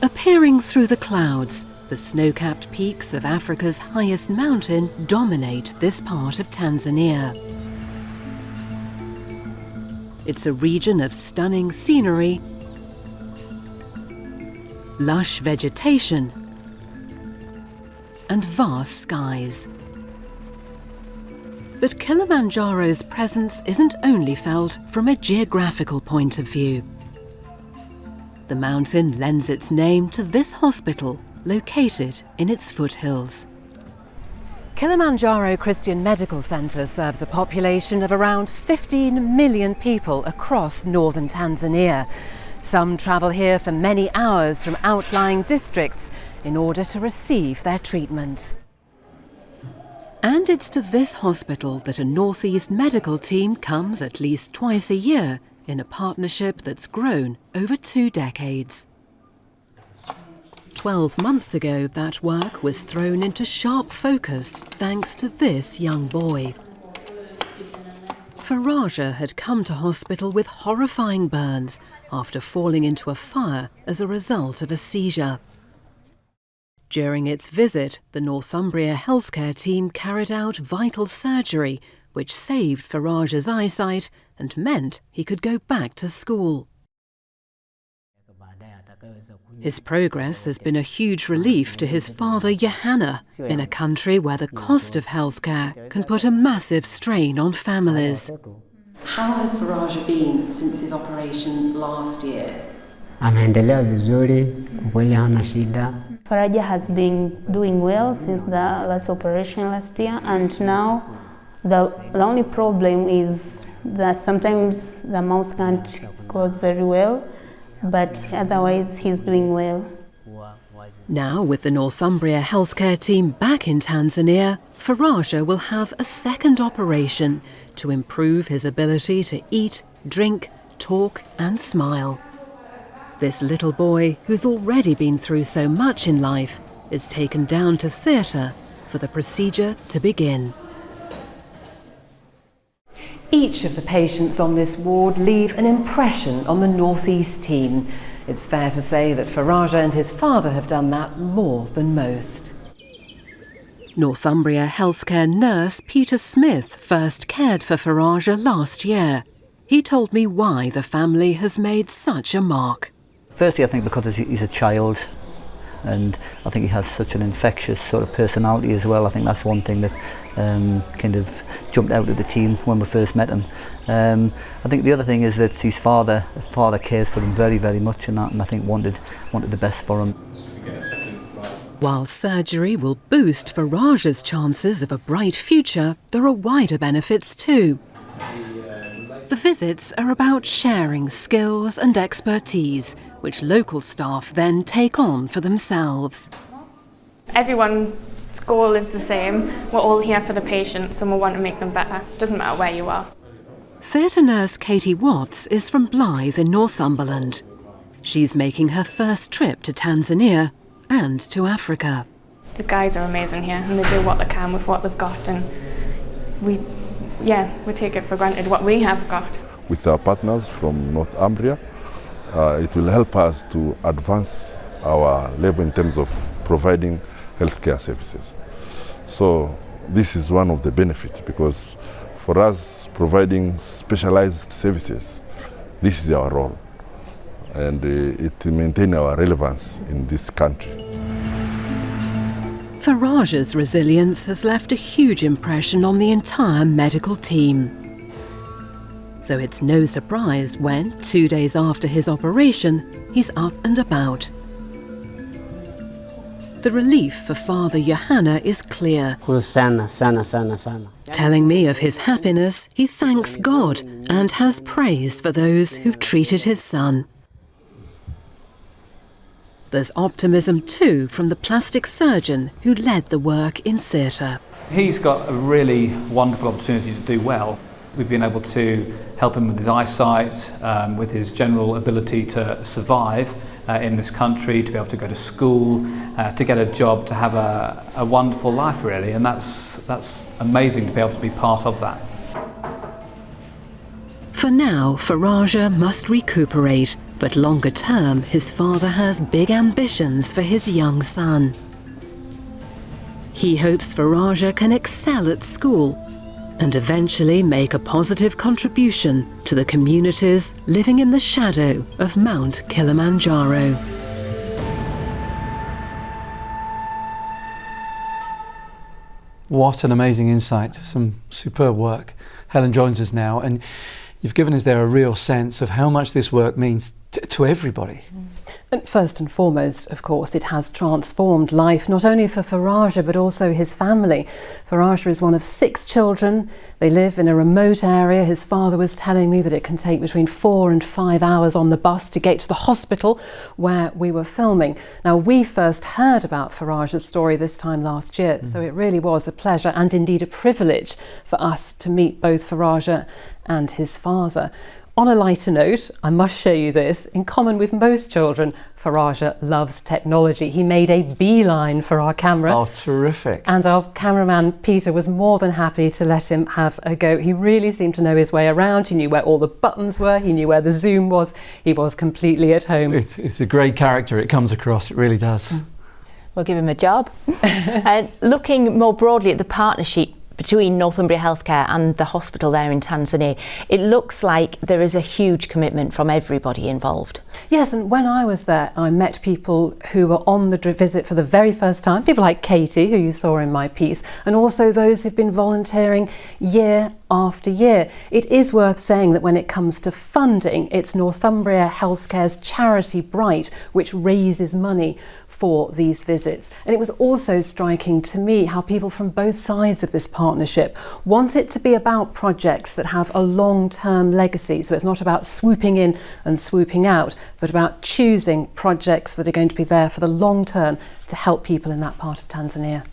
Appearing through the clouds, the snow-capped peaks of Africa's highest mountain dominate this part of Tanzania. It's a region of stunning scenery, lush vegetation, and vast skies. But Kilimanjaro's presence isn't only felt from a geographical point of view. The mountain lends its name to this hospital, located in its foothills. Kilimanjaro Christian Medical Centre serves a population of around 15 million people across northern Tanzania. Some travel here for many hours from outlying districts in order to receive their treatment. And it's to this hospital that a Northeast medical team comes at least twice a year in a partnership that's grown over 2 decades. 12 months ago, that work was thrown into sharp focus thanks to this young boy. Faraja had come to hospital with horrifying burns after falling into a fire as a result of a seizure. During its visit, the Northumbria Healthcare team carried out vital surgery, which saved Faraja's eyesight and meant he could go back to school. His progress has been a huge relief to his father, Johanna, in a country where the cost of healthcare can put a massive strain on families. How has Faraja been since his operation last year? Anaendelea vizuri, kweli hana shida. Faraja has been doing well since the last operation last year, and now the only problem is that sometimes the mouth can't close very well, but otherwise he's doing well. Now, with the Northumbria Healthcare team back in Tanzania, Faraja will have a second operation to improve his ability to eat, drink, talk and smile. This little boy, who's already been through so much in life, is taken down to theatre for the procedure to begin. Each of the patients on this ward leave an impression on the Northeast team. It's fair to say that Faraja and his father have done that more than most. Northumbria Healthcare nurse Peter Smith first cared for Faraja last year. He told me why the family has made such a mark. Firstly, I think because he's a child, and I think he has such an infectious sort of personality as well. I think that's one thing that kind of jumped out at the team when we first met him. I think the other thing is that his father cares for him very, very much, and I think wanted the best for him. While surgery will boost Faraja's chances of a bright future, there are wider benefits too. The visits are about sharing skills and expertise, which local staff then take on for themselves. Everyone's goal is the same. We're all here for the patients and we want to make them better. Doesn't matter where you are. Theatre nurse Katie Watts is from Blythe in Northumberland. She's making her first trip to Tanzania and to Africa. The guys are amazing here and they do what they can with what they've got, and we take it for granted what we have got. With our partners from Northumbria, it will help us to advance our level in terms of providing healthcare services. So this is one of the benefits, because for us providing specialized services, this is our role, and it maintains our relevance in this country. Faraja's resilience has left a huge impression on the entire medical team. So it's no surprise when, 2 days after his operation, he's up and about. The relief for Father Johanna is clear. Telling me of his happiness, he thanks God and has praise for those who've treated his son. There's optimism too from the plastic surgeon who led the work in theatre. He's got a really wonderful opportunity to do well. We've been able to help him with his eyesight, with his general ability to survive in this country, to be able to go to school, to get a job, to have a wonderful life really, and that's amazing to be able to be part of that. For now, Faraja must recuperate, But longer term, his father has big ambitions for his young son. He hopes Faraja can excel at school and eventually make a positive contribution to the communities living in the shadow of Mount Kilimanjaro. What an amazing insight, some superb work. Helen joins us now, and you've given us there a real sense of how much this work means to everybody. And first and foremost, of course, it has transformed life, not only for Faraja, but also his family. Faraja is one of 6 children. They live in a remote area. His father was telling me that it can take between 4 and 5 hours on the bus to get to the hospital where we were filming. Now, we first heard about Faraja's story this time last year, so it really was a pleasure and indeed a privilege for us to meet both Faraja and his father. On a lighter note, I must show you this. In common with most children, Faraja loves technology. He made a beeline for our camera. Oh, terrific. And our cameraman, Peter, was more than happy to let him have a go. He really seemed to know his way around. He knew where all the buttons were. He knew where the zoom was. He was completely at home. It's a great character. It comes across. It really does. We'll give him a job. Looking more broadly at the partnership between Northumbria Healthcare and the hospital there in Tanzania, it looks like there is a huge commitment from everybody involved. Yes, and when I was there, I met people who were on the visit for the very first time, people like Katie, who you saw in my piece, and also those who've been volunteering year after year. It is worth saying that when it comes to funding, it's Northumbria Healthcare's charity Bright which raises money for these visits. And it was also striking to me how people from both sides of this partnership want it to be about projects that have a long-term legacy. So it's not about swooping in and swooping out, but about choosing projects that are going to be there for the long term to help people in that part of Tanzania.